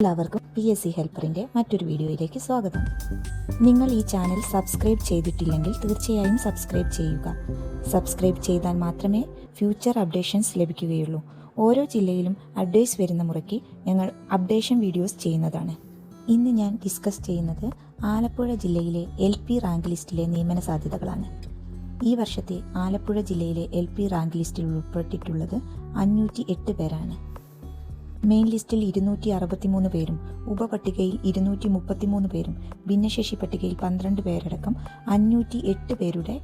എല്ലാവർക്കും PSC ഹെൽപ്പറിൻ്റെ മറ്റൊരു വീഡിയോയിലേക്ക് സ്വാഗതം. നിങ്ങൾ ഈ ചാനൽ സബ്സ്ക്രൈബ് ചെയ്തിട്ടില്ലെങ്കിൽ തീർച്ചയായും സബ്സ്ക്രൈബ് ചെയ്യുക. സബ്സ്ക്രൈബ് ചെയ്താൽ മാത്രമേ ഫ്യൂച്ചർ അപ്ഡേഷൻസ് ലഭിക്കുകയുള്ളൂ. ഓരോ ജില്ലയിലും അപ്ഡേറ്റ്സ് വരുന്ന മുറയ്ക്ക് ഞങ്ങൾ അപ്ഡേഷൻ വീഡിയോസ് ചെയ്യുന്നതാണ്. ഇന്ന് ഞാൻ ഡിസ്കസ് ചെയ്യുന്നത് ആലപ്പുഴ ജില്ലയിലെ LP റാങ്ക് ലിസ്റ്റിലെ നിയമന സാധ്യതകളാണ്. ഈ വർഷത്തെ ആലപ്പുഴ ജില്ലയിലെ LP റാങ്ക് ലിസ്റ്റിൽ ഉൾപ്പെട്ടിട്ടുള്ളത് 508 പേരാണ്. മെയിൻ ലിസ്റ്റിൽ 263 പേരും ഉപപട്ടികയിൽ 233 പേരും ഭിന്നശേഷി പട്ടികയിൽ 12 പേരടക്കം 508 പേരുടെ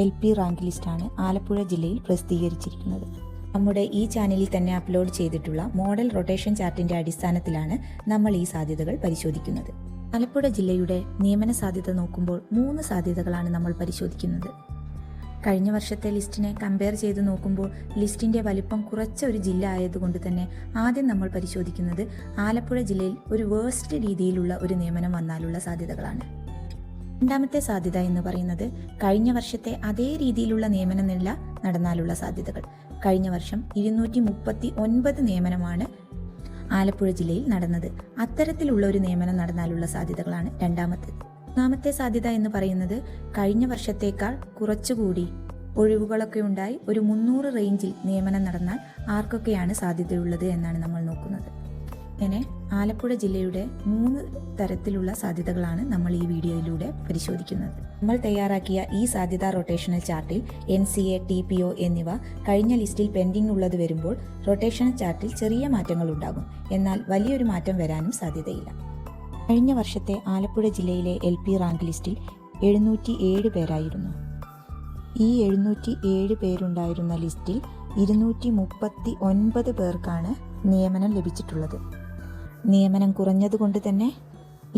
LP റാങ്ക് ലിസ്റ്റാണ് ആലപ്പുഴ ജില്ലയിൽ പ്രസിദ്ധീകരിച്ചിരിക്കുന്നത്. നമ്മുടെ ഈ ചാനലിൽ തന്നെ അപ്ലോഡ് ചെയ്തിട്ടുള്ള മോഡൽ റൊട്ടേഷൻ ചാർട്ടിൻ്റെ അടിസ്ഥാനത്തിലാണ് നമ്മൾ ഈ സാധ്യതകൾ പരിശോധിക്കുന്നത്. ആലപ്പുഴ ജില്ലയുടെ നിയമന സാധ്യത നോക്കുമ്പോൾ 3 സാധ്യതകളാണ് നമ്മൾ പരിശോധിക്കുന്നത്. കഴിഞ്ഞ വർഷത്തെ ലിസ്റ്റിനെ കമ്പയർ ചെയ്ത് നോക്കുമ്പോൾ ലിസ്റ്റിൻ്റെ വലിപ്പം കുറച്ച ഒരു ജില്ല ആയതുകൊണ്ട് തന്നെ ആദ്യം നമ്മൾ പരിശോധിക്കുന്നത് ആലപ്പുഴ ജില്ലയിൽ ഒരു വേഴ്സ്റ്റ് രീതിയിലുള്ള ഒരു നിയമനം വന്നാലുള്ള സാധ്യതകളാണ്. രണ്ടാമത്തെ സാധ്യത എന്ന് പറയുന്നത് കഴിഞ്ഞ വർഷത്തെ അതേ രീതിയിലുള്ള നിയമന നില നടന്നാലുള്ള സാധ്യതകൾ. കഴിഞ്ഞ വർഷം 239 നിയമനമാണ് ആലപ്പുഴ ജില്ലയിൽ നടന്നത്. അത്തരത്തിലുള്ള ഒരു നിയമനം നടന്നാലുള്ള സാധ്യതകളാണ് രണ്ടാമത്തേത്. മൂന്നാമത്തെ സാധ്യത എന്ന് പറയുന്നത് കഴിഞ്ഞ വർഷത്തേക്കാൾ കുറച്ചുകൂടി ഒഴിവുകളൊക്കെ ഉണ്ടായി ഒരു 300 റേഞ്ചിൽ നിയമനം നടന്നാൽ ആർക്കൊക്കെയാണ് സാധ്യതയുള്ളത് എന്നാണ് നമ്മൾ നോക്കുന്നത്. ഇങ്ങനെ ആലപ്പുഴ ജില്ലയുടെ 3 തരത്തിലുള്ള സാധ്യതകളാണ് നമ്മൾ ഈ വീഡിയോയിലൂടെ പരിശോധിക്കുന്നത്. നമ്മൾ തയ്യാറാക്കിയ ഈ സാധ്യതാ റൊട്ടേഷണൽ ചാർട്ടിൽ NCA, TPO എന്നിവ കഴിഞ്ഞ ലിസ്റ്റിൽ പെൻഡിംഗ് ഉള്ളത് വരുമ്പോൾ റൊട്ടേഷണൽ ചാർട്ടിൽ ചെറിയ മാറ്റങ്ങൾ ഉണ്ടാകും. എന്നാൽ വലിയൊരു മാറ്റം വരാനും സാധ്യതയില്ല. കഴിഞ്ഞ വർഷത്തെ ആലപ്പുഴ ജില്ലയിലെ LP റാങ്ക് ലിസ്റ്റിൽ 707 പേരായിരുന്നു. ഈ 707 പേരുണ്ടായിരുന്ന ലിസ്റ്റിൽ 239 പേർക്കാണ് നിയമനം ലഭിച്ചിട്ടുള്ളത്. നിയമനം കുറഞ്ഞതുകൊണ്ട് തന്നെ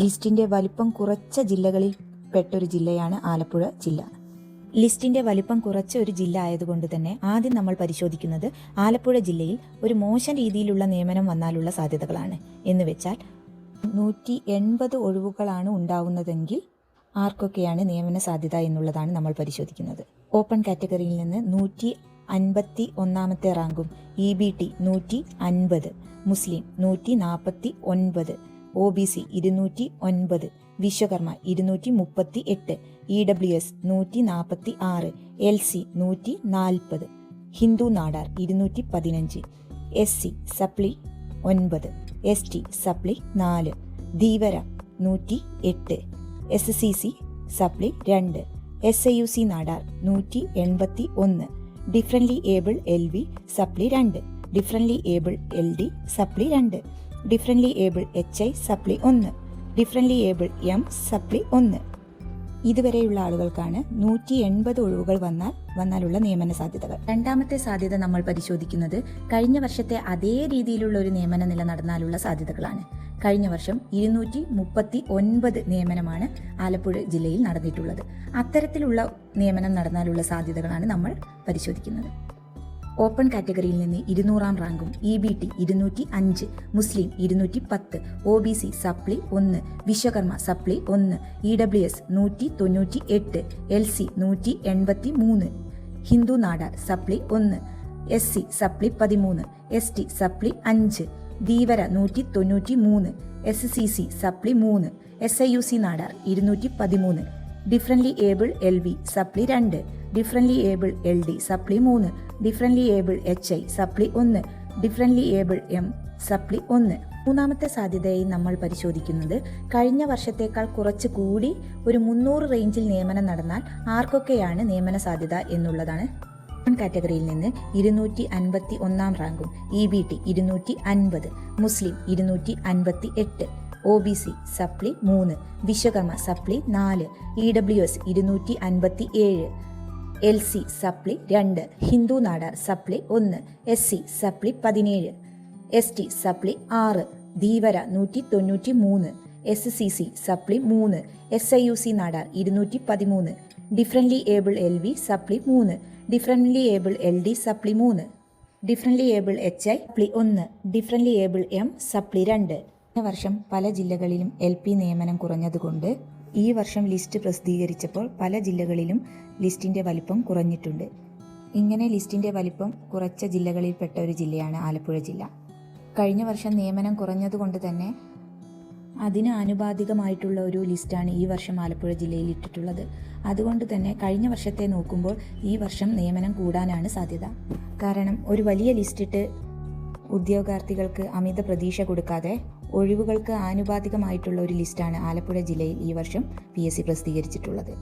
ലിസ്റ്റിൻ്റെ വലിപ്പം കുറച്ച ജില്ലകളിൽ പെട്ടൊരു ജില്ലയാണ് ആലപ്പുഴ ജില്ല. ലിസ്റ്റിൻ്റെ വലിപ്പം കുറച്ച ഒരു ജില്ല ആയതുകൊണ്ട് തന്നെ ആദ്യം നമ്മൾ പരിശോധിക്കുന്നത് ആലപ്പുഴ ജില്ലയിൽ ഒരു മോശം രീതിയിലുള്ള നിയമനം വന്നാലുള്ള സാധ്യതകളാണ്. എന്ന് വെച്ചാൽ 180 ഒഴിവുകളാണ് ഉണ്ടാവുന്നതെങ്കിൽ ആർക്കൊക്കെയാണ് നിയമന സാധ്യത എന്നുള്ളതാണ് നമ്മൾ പരിശോധിക്കുന്നത്. ഓപ്പൺ കാറ്റഗറിയിൽ നിന്ന് 151 റാങ്കും EBT 150, മുസ്ലിം 149, OBC 209, Vishwakarma 238, EWS 146, LC 140, Hindu Nadar 215, SC സപ്ലി 9, ST സപ്ലി 4, Dheevara 108, SCC സപ്ലി 2, SIUC Nadar 181, differently able LV supply 2, differently able LD സപ്ലി 2, differently able HI supply 1, differently able M supply 1. ഇതുവരെയുള്ള ആളുകൾക്കാണ് 180 ഒഴിവുകൾ വന്നാലുള്ള നിയമന സാധ്യതകൾ. രണ്ടാമത്തെ സാധ്യത നമ്മൾ പരിശോധിക്കുന്നത് കഴിഞ്ഞ വർഷത്തെ അതേ രീതിയിലുള്ള ഒരു നിയമന നില നടന്നാലുള്ള സാധ്യതകളാണ്. കഴിഞ്ഞ വർഷം 239 നിയമനമാണ് ആലപ്പുഴ ജില്ലയിൽ നടന്നിട്ടുള്ളത്. അത്തരത്തിലുള്ള നിയമനം നടന്നാലുള്ള സാധ്യതകളാണ് നമ്മൾ പരിശോധിക്കുന്നത്. ഓപ്പൺ കാറ്റഗറിയിൽ നിന്ന് 200 റാങ്കും EBT 205, മുസ്ലിം 210, OBC supply 1, Vishwakarma supply 1, EWS 198, LC 183, Hindu Nadar supply 1, SC supply 13, ST supply 5, Dheevara 193, SCC supply 3, SIUC Nadar 213, differently able LV supply 2, differently able LD supply 3, differently able HI supply 1, differently able M supply 1. മൂന്നാമത്തെ സാധ്യതയായി നമ്മൾ പരിശോധിക്കുന്നത് കഴിഞ്ഞ വർഷത്തേക്കാൾ കുറച്ച് കൂടി ഒരു 300 റേഞ്ചിൽ നിയമനം നടന്നാൽ ആർക്കൊക്കെയാണ് നിയമന സാധ്യത എന്നുള്ളതാണ്. കാറ്റഗറിയിൽ നിന്ന് 251 റാങ്കും EBT 250, മുസ്ലിം 258, OBC supply 3, Vishwakarma supply 4, EWS 257, LC supply 2, Hindu Nadar supply 1, SC supply 17, ST supply 6, Dheevara 193, SCC supply 3, SIUC Nadar 213, differently able LV supply 3, differently able LD supply 3, differently able HI supply 1, differently able M supply 2. കഴിഞ്ഞ വർഷം പല ജില്ലകളിലും LP നിയമനം കുറഞ്ഞതുകൊണ്ട് ഈ വർഷം list പ്രസിദ്ധീകരിച്ചപ്പോൾ പല ജില്ലകളിലും ലിസ്റ്റിൻ്റെ വലിപ്പം കുറഞ്ഞിട്ടുണ്ട്. ഇങ്ങനെ ലിസ്റ്റിൻ്റെ വലിപ്പം കുറച്ച ജില്ലകളിൽപ്പെട്ട ഒരു ജില്ലയാണ് ആലപ്പുഴ ജില്ല. കഴിഞ്ഞ വർഷം നിയമനം കുറഞ്ഞതുകൊണ്ട് തന്നെ അതിന് ആനുപാതികമായിട്ടുള്ള ഒരു ലിസ്റ്റാണ് ഈ വർഷം ആലപ്പുഴ ജില്ലയിൽ ഇട്ടിട്ടുള്ളത്. അതുകൊണ്ട് തന്നെ കഴിഞ്ഞ വർഷത്തെ നോക്കുമ്പോൾ ഈ വർഷം നിയമനം കൂടാനാണ് സാധ്യത. കാരണം ഒരു വലിയ ലിസ്റ്റിട്ട് ഉദ്യോഗാർത്ഥികൾക്ക് അമിത പ്രതീക്ഷ കൊടുക്കാതെ ഒഴിവുകൾക്ക് ആനുപാതികമായിട്ടുള്ള ഒരു ലിസ്റ്റാണ് ആലപ്പുഴ ജില്ലയിൽ ഈ വർഷം PSC പ്രസിദ്ധീകരിച്ചിട്ടുള്ളത്.